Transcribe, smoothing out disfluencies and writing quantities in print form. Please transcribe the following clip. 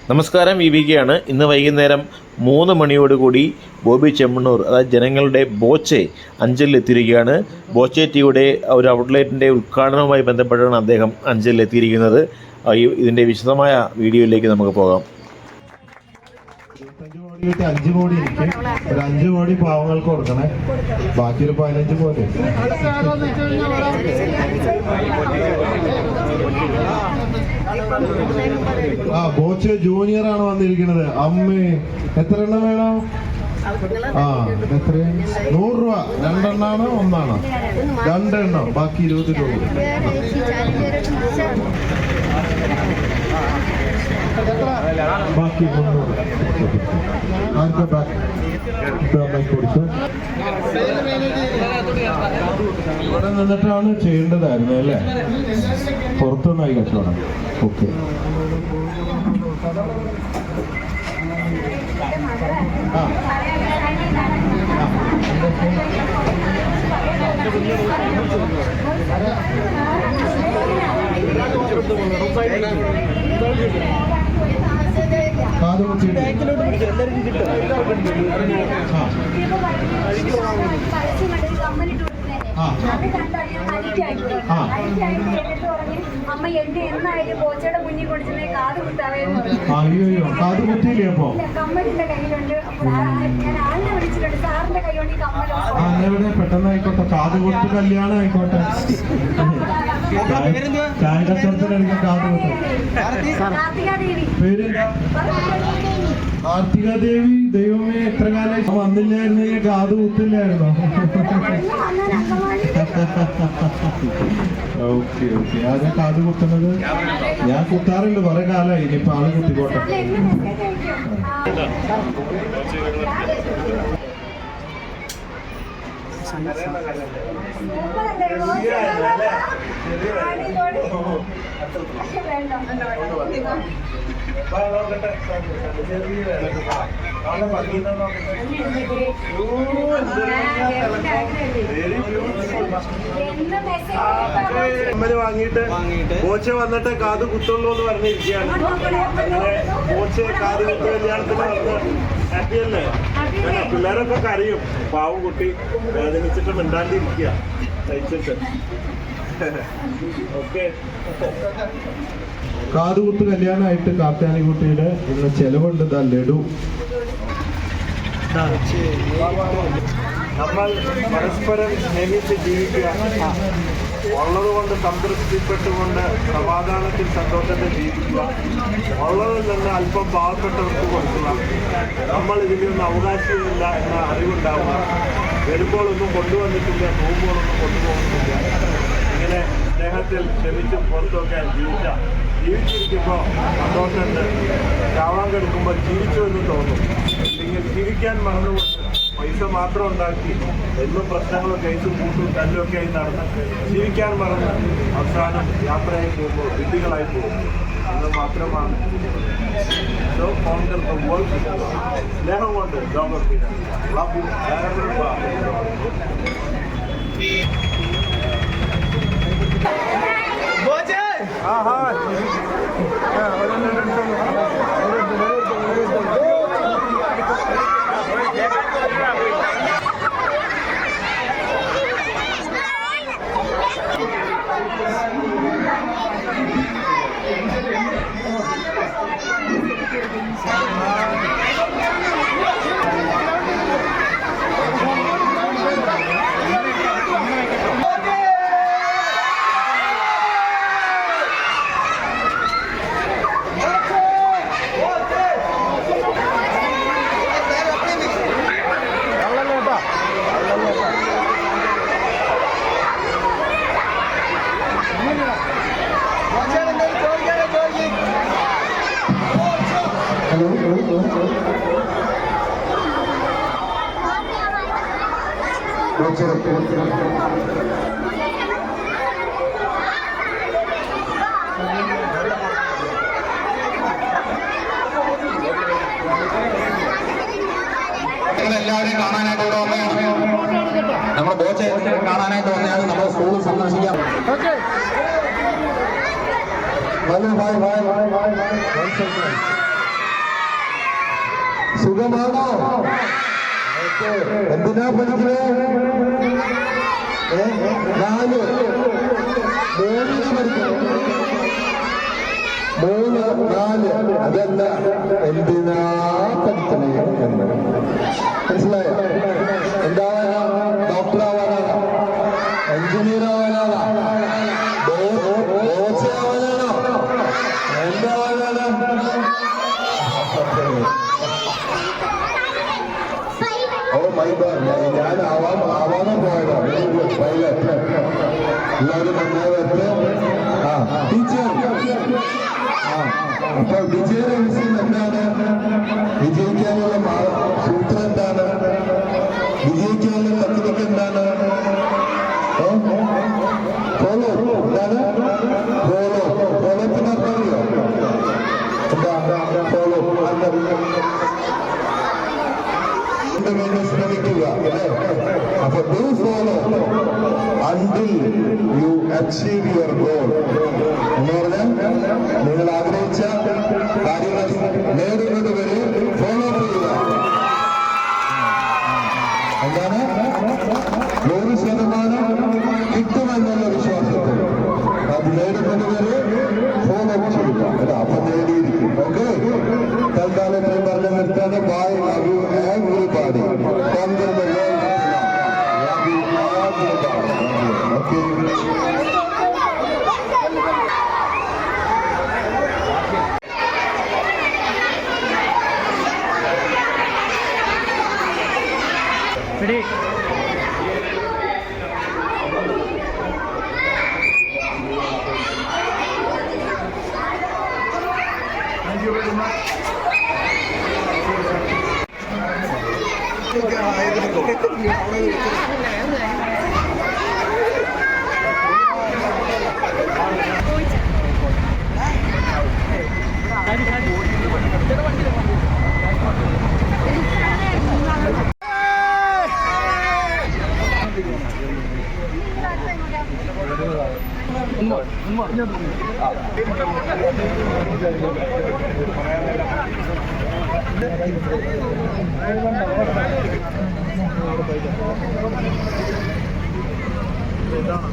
നമസ്കാരം, വിവികയാണ്. ഇന്ന് വൈകുന്നേരം 3 മണിയോടുകൂടി ബോബി ചെമ്മണ്ണൂർ, അതായത് ജനങ്ങളുടെ ബോച്ചെ അഞ്ചലിലെത്തിയിരിക്കുകയാണ്. ബോച്ചെ ടീയുടെ ഒരു ഔട്ട്ലെറ്റിൻ്റെ ഉദ്ഘാടനവുമായി ബന്ധപ്പെട്ടാണ് അദ്ദേഹം അഞ്ചലിലെത്തിയിരിക്കുന്നത്. ഇതിൻ്റെ വിശദമായ വീഡിയോയിലേക്ക് നമുക്ക് പോകാം. 5 കോടി എനിക്ക് ഒരു 5 കോടി പാവങ്ങൾക്ക് കൊടുക്കണേ, ബാക്കി ഒരു 15 കോടി. ബോച്ചെ ജൂനിയർ ആണ് വന്നിരിക്കുന്നത്. അമ്മേ, എത്ര എണ്ണം വേണം? എത്രയാണ്? 100 രൂപ. 2 എണ്ണാണോ 1 ആണോ? 2 എണ്ണം, ബാക്കി 20 രൂപ. ബാക്കി 300. ആർക്കാ ബാക്ക് കൊടുത്തു? ഇവിടെ നിന്നിട്ടാണ് ചെയ്യേണ്ടതായിരുന്നു അല്ലേ? പുറത്തുനിന്നായി കച്ചവടം. ഓക്കെ. അമ്മ എന്റെ എന്നായാലും ബോച്ചയുടെ മുന്നിൽ കൊടുത്തേ കാത് കുത്താവേന്ന്. അയ്യോ, കാത് കുത്തിയില്ലേ? അപ്പൊ കമ്മലിന്റെ കയ്യിലുണ്ട്. ഞാൻ ആളിനെ വിളിച്ചിട്ടുണ്ട്. സാറിന്റെ കൈകൊണ്ട് ഈ കമ്മൽ പെട്ടെന്ന് ആയിക്കോട്ടെ. കാത് കുത്ത് കല്യാണം ആയിക്കോട്ടെ. ചായ കച്ചവടത്തിനെടുക്കാൻ കാത് കുത്തും. പേര് കാർത്തിക ദേവി. ദൈവമേ, എത്ര കാലം വന്നില്ലായിരുന്നെങ്കിൽ കാത് കുത്തില്ലായിരുന്നോ? Okay okay. ആദ്യം കാത് കുത്തുന്നത് ഞാൻ കുത്താറുണ്ട് കുറെ കാലമായി. ഇനിയിപ്പോ ആള് കുത്തിക്കോട്ടെ. വാങ്ങിയിട്ട് ബോച്ചെ വന്നിട്ട് കാത് കുത്തുള്ളൂ എന്ന് പറഞ്ഞിരിക്കുകയാണ്. ബോച്ചെ കാത് കുത്തു കല്യാണത്തിന് വന്ന് ഹാപ്പിയല്ലേ? പിള്ളേരൊക്കെ കരയും. പാവം കുട്ടി വേദനിച്ചിട്ട് മിണ്ടാണ്ടിരിക്കുക തയ്ച്ചിട്ട്. ഓക്കെ. കാതുകുത്ത് കല്യാണമായിട്ട് കാർത്താനിക്കുട്ടിയുടെ ഇന്ന് ചെലവുണ്ട്. ലഡു. നമ്മൾ പരസ്പരം സ്നേഹിച്ച് ജീവിക്കുക, ഉള്ളതുകൊണ്ട് സംതൃപ്തിപ്പെട്ടുകൊണ്ട് സമാധാനത്തിൽ സന്തോഷത്തിൽ ജീവിക്കുക, ഉള്ളതിൽ നിന്ന് അല്പം പാവപ്പെട്ടവർക്ക് കൊടുക്കുക. നമ്മൾ ഇതിലൊന്നും അവകാശമില്ല എന്ന അറിവുണ്ടാവുക. വരുമ്പോഴൊന്നും കൊണ്ടുവന്നിട്ടില്ല, പോകുമ്പോഴൊന്നും കൊണ്ടുപോകുന്നില്ല. ഇങ്ങനെ സ്നേഹത്തിൽ ക്ഷമിച്ചും പുറത്തൊക്കെ ജീവിച്ചിരിക്കുമ്പോൾ സന്തോഷമുണ്ട്. ചാവാൻ കിടക്കുമ്പോൾ ജീവിച്ചു എന്ന് തോന്നും. ഇല്ലെങ്കിൽ ജീവിക്കാൻ മറന്നുകൊണ്ട് പൈസ മാത്രം ഉണ്ടാക്കി എന്നും പ്രശ്നങ്ങളും കേസും കൂട്ടും തല്ലൊക്കെ ആയി നടന്ന് ജീവിക്കാൻ മറന്ന് അവസാനം യാത്രയായി പോകുമ്പോൾ വിഡ്ഢികളായി പോകും എന്ന് മാത്രമാണ്. സ്നേഹം കൊണ്ട് ലോകത്തിൽ എല്ലാവരെയും കാണാനായിട്ട് ഇവിടെ വന്ന് നമ്മുടെ ബോച്ചെ കാണാനായിട്ട് വന്നതാണ്. നമ്മുടെ സ്കൂൾ സന്ദർശിക്കാം. സുഖമാണോ? എന്തിനാ പഠിക്കണേ? 4 3 പഠിക്കണം. 3 4 അതല്ല, എന്തിനാ പഠിക്കണേ എന്ന് മനസ്സിലായോ? എന്താവാനാ? ഡോക്ടർ ആവാനാണോ? എഞ്ചിനീയർ ആവാനാണോ? ബോസ് ആവാനാണോ? എന്താവാനാണ്? ഓ മൈ ഗോഡ്, ഞാൻ ആവാതെ പോയതാ. പൈലറ്റ്. എല്ലാവരും നന്നായി വരട്ടെ. ടീച്ചർ, അപ്പൊ വിജയരഹസ്യം എന്താണ്? വിജയിക്കാനുള്ള സൂത്രം എന്താണ്? വിജയിക്കാനുള്ള ടെക്നിക്ക് എന്താണ്? ഫോളോ. എന്താണ് ഫോളോ? ഫോളോത്തിന് അർത്ഥം അറിയോ? എന്താ ഫോളോ? വേണ്ടി ശ്രമിക്കുക അല്ലേ? അപ്പൊ do follow until you achieve your goal എന്ന് പറഞ്ഞാൽ നിങ്ങൾ ആഗ്രഹിച്ച കാര്യങ്ങൾ നേടുന്നത് വരെ ഫോളോ ചെയ്യുക. എന്താണ്? 100% കിട്ടുമെന്നുള്ള വിശ്വാസത്തിൽ അത് നേടുന്നത് വരെ ഫോളോ ചെയ്യുക. അല്ല, അപ്പൊ നേടിയിരിക്കും. ഓക്കെ, തൽക്കാലം പറഞ്ഞ നിർത്താതെ bye. Love you everybody. Conquer the world. Love you everybody. Okay. Ready? Thank you very much. ഇതാണ്